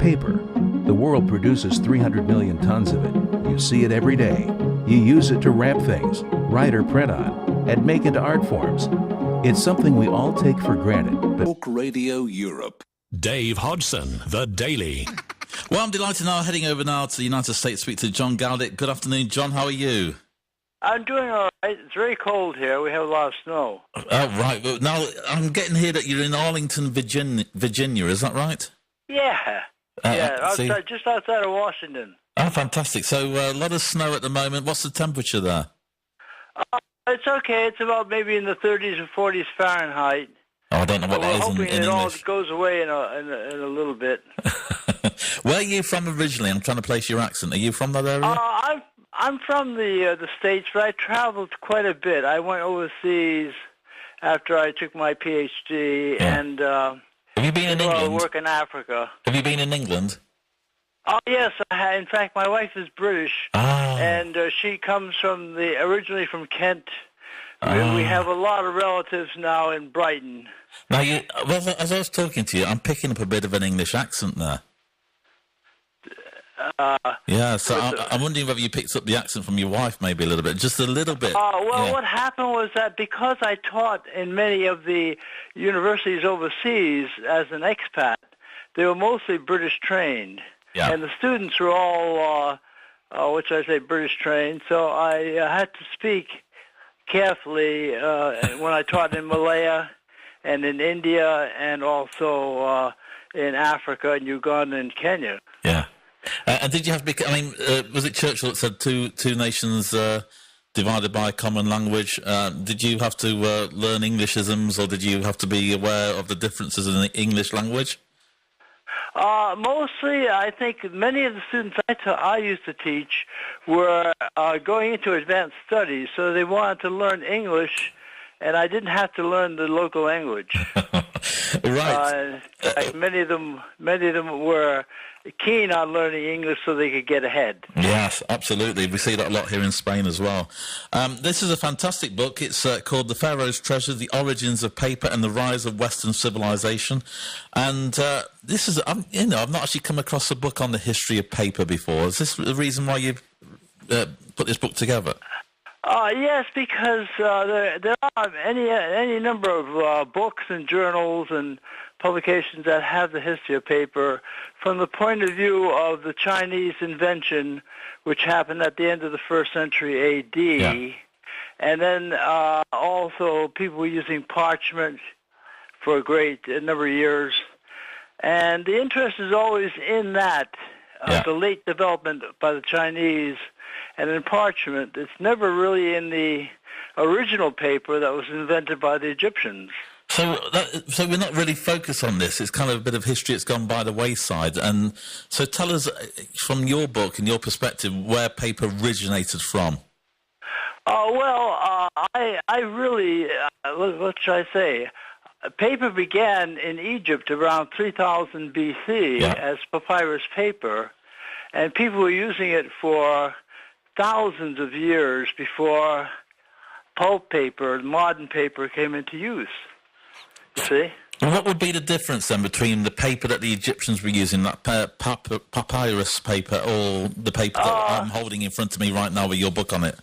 Paper. The world produces 300 million tons of it. You see it every day. You use it to wrap things, write or print on, and make into art forms. It's something we all take for granted. Talk Radio Europe. Dave Hodgson, The Daily. Well, I'm delighted now, heading over now to the United States to speak to John Gaudick. Good afternoon, John. How are you? I'm doing all right. It's very cold here. We have a lot of snow. Oh, right. Well, now, I'm getting here that you're in Arlington, Virginia. Is that right? Yeah. Just outside of Washington. Oh, fantastic. So, a lot of snow at the moment. What's the temperature there? It's okay. It's about maybe in the 30s and 40s Fahrenheit. Oh, I don't know what that is in English. We're hoping it all goes away in a little bit. Where are you from originally? I'm trying to place your accent. Are you from that area? I'm from the States, but I traveled quite a bit. I went overseas after I took my PhD, and have you been in England? Work in Africa. Have you been in England? Oh yes, in fact, my wife is British, and she comes originally from Kent. We have a lot of relatives now in Brighton. Now, as I was talking to you, I'm picking up a bit of an English accent there. So I'm wondering whether you picked up the accent from your wife, maybe a little bit, just a little bit. What happened was that because I taught in many of the universities overseas as an expat, they were mostly British trained. Yeah. And the students were all, British trained, so I had to speak carefully when I taught in Malaya and in India and also in Africa and Uganda and Kenya. Yeah. And did you have to was it Churchill that said two nations divided by a common language? Did you have to learn Englishisms, or did you have to be aware of the differences in the English language? Mostly, I think many of the students I used to teach were going into advanced studies, so they wanted to learn English, and I didn't have to learn the local language. Right. Many of them were keen on learning English so they could get ahead. Yes, absolutely. We see that a lot here in Spain as well. This is a fantastic book. It's called The Pharaoh's Treasure, The Origins of Paper and the Rise of Western Civilization. And this is, I've not actually come across a book on the history of paper before. Is this the reason why you put this book together? Yes, because there are any number of books and journals and publications that have the history of paper from the point of view of the Chinese invention, which happened at the end of the first century A.D., and then also people were using parchment for a great number of years. And the interest is always in that, the late development by the Chinese. And in parchment, it's never really in the original paper that was invented by the Egyptians. So we're not really focused on this. It's kind of a bit of history that's gone by the wayside. And so tell us, from your book and your perspective, where paper originated from. I really, what should I say? Paper began in Egypt around 3000 B.C. as papyrus paper, and people were using it for thousands of years before pulp paper, modern paper, came into use. You see? And what would be the difference then between the paper that the Egyptians were using, that papyrus paper, or the paper that I'm holding in front of me right now with your book on it?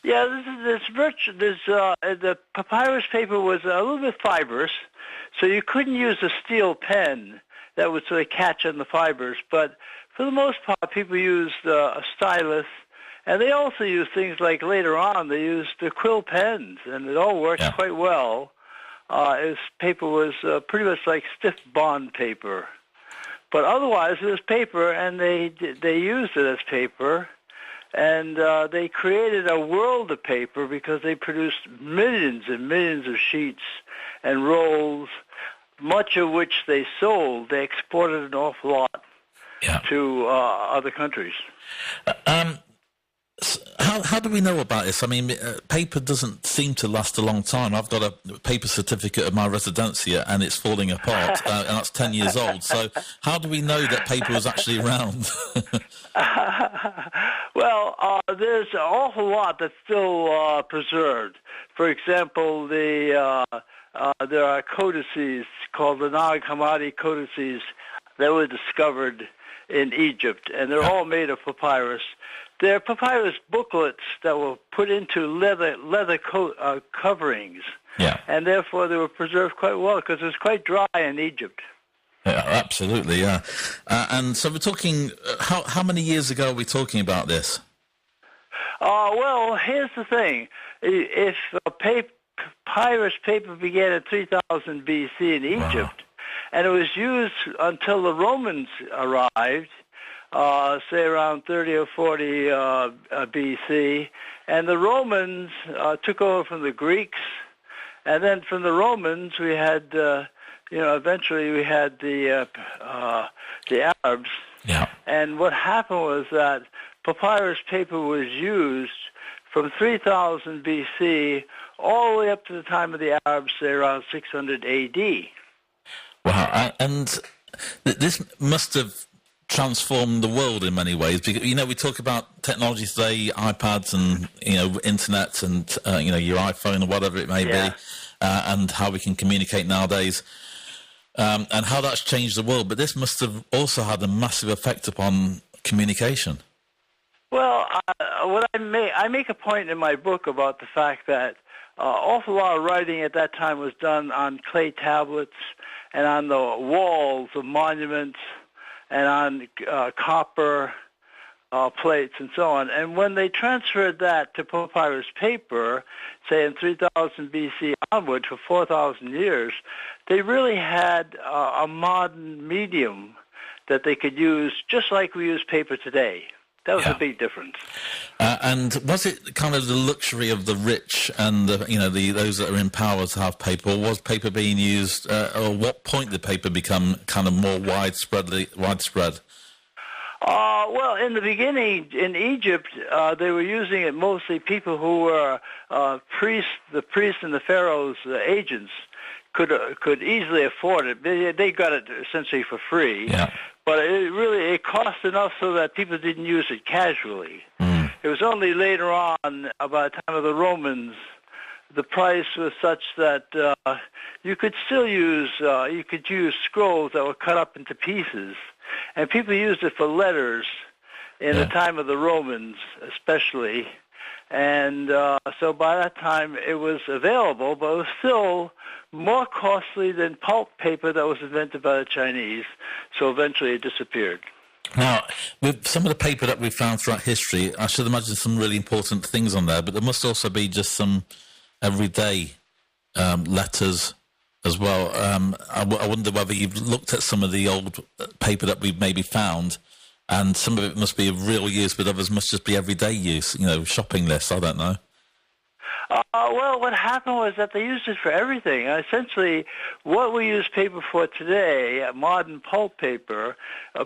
Yeah, the papyrus paper was a little bit fibrous, so you couldn't use a steel pen that would sort of catch on the fibers. But for the most part, people used a stylus, and they also used things like later on they used the quill pens, and it all worked quite well. Paper was pretty much like stiff bond paper, but otherwise it was paper, and they used it as paper. And they created a world of paper because they produced millions and millions of sheets and rolls, much of which they sold. They exported an awful lot to other countries. How do we know about this? I mean, paper doesn't seem to last a long time. I've got a paper certificate of my residencia, and it's falling apart, and that's 10 years old. So how do we know that paper was actually around? There's an awful lot that's still preserved. For example, there are codices called the Nag Hammadi codices that were discovered in Egypt, and they're all made of papyrus. They're papyrus booklets that were put into leather coverings, and therefore they were preserved quite well because it was quite dry in Egypt. Yeah, absolutely, yeah. And so we're talking, how many years ago are we talking about this? Well, here's the thing. If papyrus paper began in 3000 B.C. in Egypt, and it was used until the Romans arrived, say around 30 or 40 B.C., and the Romans took over from the Greeks, and then from the Romans we had, eventually we had the Arabs. Yeah. And what happened was that papyrus paper was used from 3000 B.C. all the way up to the time of the Arabs, say around 600 A.D. Wow, and this must have transformed the world in many ways, because we talk about technology today, iPads and internet and your iPhone or whatever it may be, and how we can communicate nowadays, and how that's changed the world. But this must have also had a massive effect upon communication. Well, I make a point in my book about the fact that awful lot of writing at that time was done on clay tablets and on the walls of monuments and on copper plates and so on. And when they transferred that to papyrus paper, say in 3000 B.C. onward for 4,000 years, they really had a modern medium that they could use just like we use paper today. That was a big difference. And was it kind of the luxury of the rich and those that are in power to have paper, or was paper being used? Or what point did paper become kind of more widespread? Well, in the beginning in Egypt, they were using it mostly people who were priests. The priests and the pharaoh's agents could easily afford it. They got it essentially for free. Yeah. But it cost enough so that people didn't use it casually. It was only later on, about the time of the Romans, the price was such that you could still use scrolls that were cut up into pieces, and people used it for letters in the time of the Romans, especially. And so by that time it was available, but it was still more costly than pulp paper that was invented by the Chinese. So eventually it disappeared. Now, with some of the paper that we've found throughout history, I should imagine some really important things on there, but there must also be just some everyday letters as well. I wonder whether you've looked at some of the old paper that we've maybe found, and some of it must be of real use, but others must just be everyday use, shopping lists, I don't know. Well, what happened was that they used it for everything. Essentially, what we use paper for today, modern pulp paper,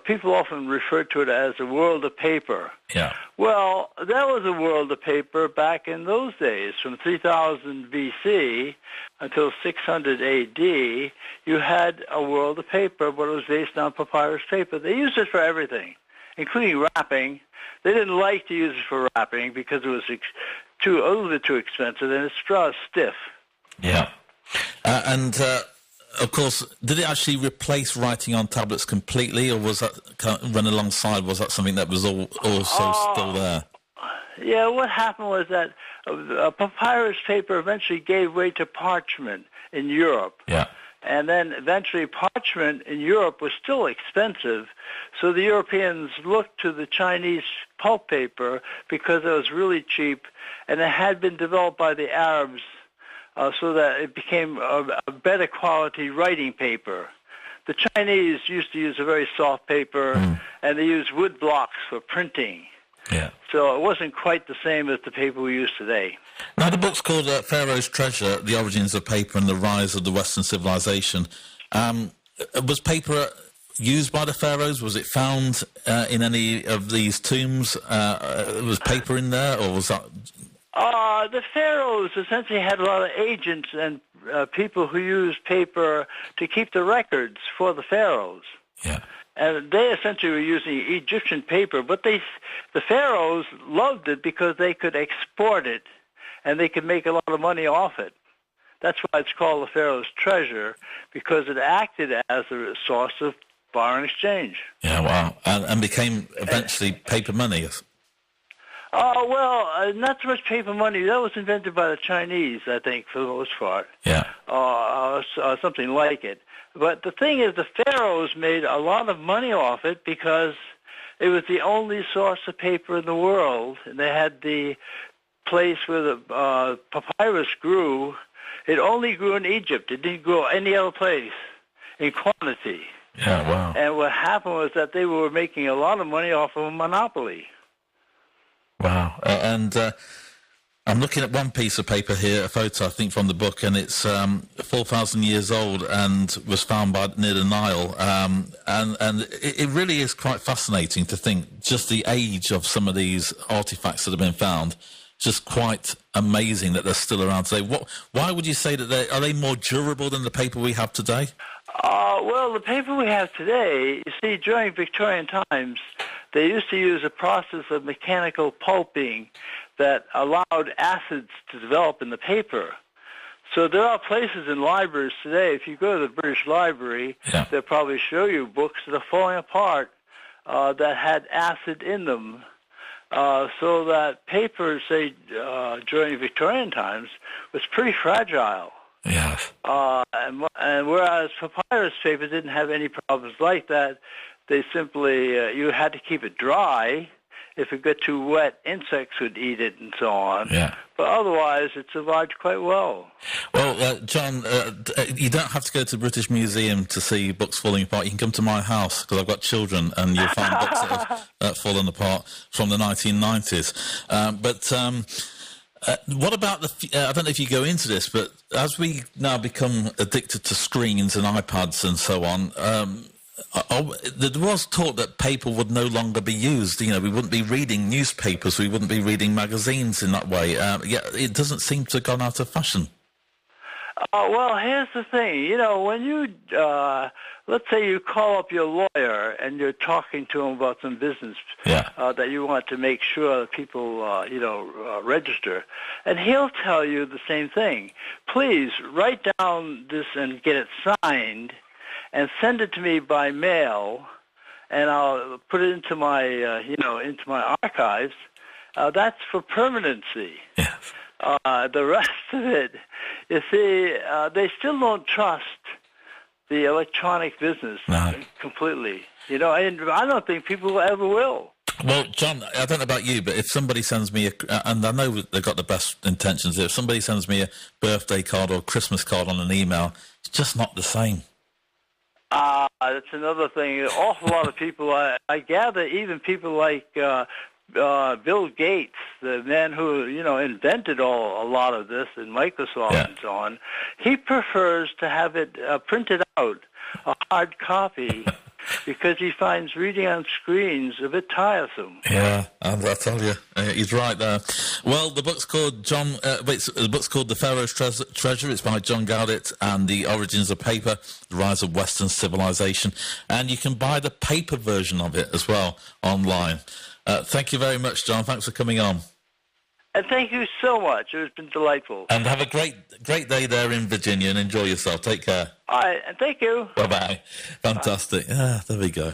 people often refer to it as a world of paper. Yeah. Well, that was a world of paper back in those days. From 3000 B.C. until 600 A.D., you had a world of paper, but it was based on papyrus paper. They used it for everything, including wrapping. They didn't like to use it for wrapping because it was a little bit too expensive, and its straw is stiff. Yeah. And, of course, did it actually replace writing on tablets completely, or was that kind of run alongside? Was that something that was also still there? Yeah, what happened was that papyrus paper eventually gave way to parchment in Europe. Yeah. And then eventually parchment in Europe was still expensive, so the Europeans looked to the Chinese pulp paper because it was really cheap, and it had been developed by the Arabs so that it became a better quality writing paper. The Chinese used to use a very soft paper, and they used wood blocks for printing. Yeah. So it wasn't quite the same as the paper we use today. Now, the book's called Pharaoh's Treasure, The Origins of Paper and the Rise of the Western Civilization. Was paper used by the pharaohs? Was it found in any of these tombs? Was paper in there, or was that... The pharaohs essentially had a lot of agents and people who used paper to keep the records for the pharaohs. Yeah. And they essentially were using Egyptian paper, but the pharaohs loved it because they could export it, and they could make a lot of money off it. That's why it's called the Pharaoh's Treasure, because it acted as a source of foreign exchange. Yeah, wow. And became eventually paper money. Well, not so much paper money. That was invented by the Chinese, I think, for the most part. Yeah. Something like it. But the thing is, the pharaohs made a lot of money off it because it was the only source of paper in the world. And they had the place where the papyrus grew. It only grew in Egypt. It didn't grow any other place in quantity. Yeah, wow. And what happened was that they were making a lot of money off of a monopoly. Wow. And I'm looking at one piece of paper here, a photo, I think, from the book, and it's 4,000 years old and was found near the Nile. And it really is quite fascinating to think just the age of some of these artifacts that have been found. Just quite amazing that they're still around today. Why would you say that are they more durable than the paper we have today? Well, the paper we have today, you see, during Victorian times, they used to use a process of mechanical pulping that allowed acids to develop in the paper. So there are places in libraries today, if you go to the British Library, they'll probably show you books that are falling apart that had acid in them. So that paper, say, during Victorian times, was pretty fragile. Yes. And whereas papyrus paper didn't have any problems like that, they simply, you had to keep it dry. If it got too wet, insects would eat it and so on. Yeah. But otherwise, it survived quite well. Well, John, you don't have to go to the British Museum to see books falling apart. You can come to my house because I've got children, and you'll find books that have fallen apart from the 1990s. What about I don't know if you go into this, but as we now become addicted to screens and iPads and so on, there was talk that paper would no longer be used. You know, we wouldn't be reading newspapers, we wouldn't be reading magazines in that way. It doesn't seem to have gone out of fashion. Well, here's the thing. You know, when you, let's say you call up your lawyer and you're talking to him about some business that you want to make sure that people, register, and he'll tell you the same thing. Please write down this and get it signed and send it to me by mail, and I'll put it into my, into my archives. That's for permanency. Yes. The rest of it, you see, they still don't trust the electronic business completely. You know, and I don't think people ever will. Well, John, I don't know about you, but if somebody sends me and I know they've got the best intentions, if somebody sends me a birthday card or a Christmas card on an email, it's just not the same. That's another thing. An awful lot of people, I gather, even people like Bill Gates, the man who, invented a lot of this in Microsoft and so on, he prefers to have it printed out, a hard copy, because he finds reading on screens a bit tiresome. Yeah, I tell you, he's right there. Well, the book's called the book's called The Pharaoh's Treasure. It's by John Gowditt, and The Origins of Paper, The Rise of Western Civilization. And you can buy the paper version of it as well online. Thank you very much, John. Thanks for coming on. And thank you so much. It's been delightful. And have a great day there in Virginia, and enjoy yourself. Take care. All right, and thank you. Bye-bye. Fantastic. There we go.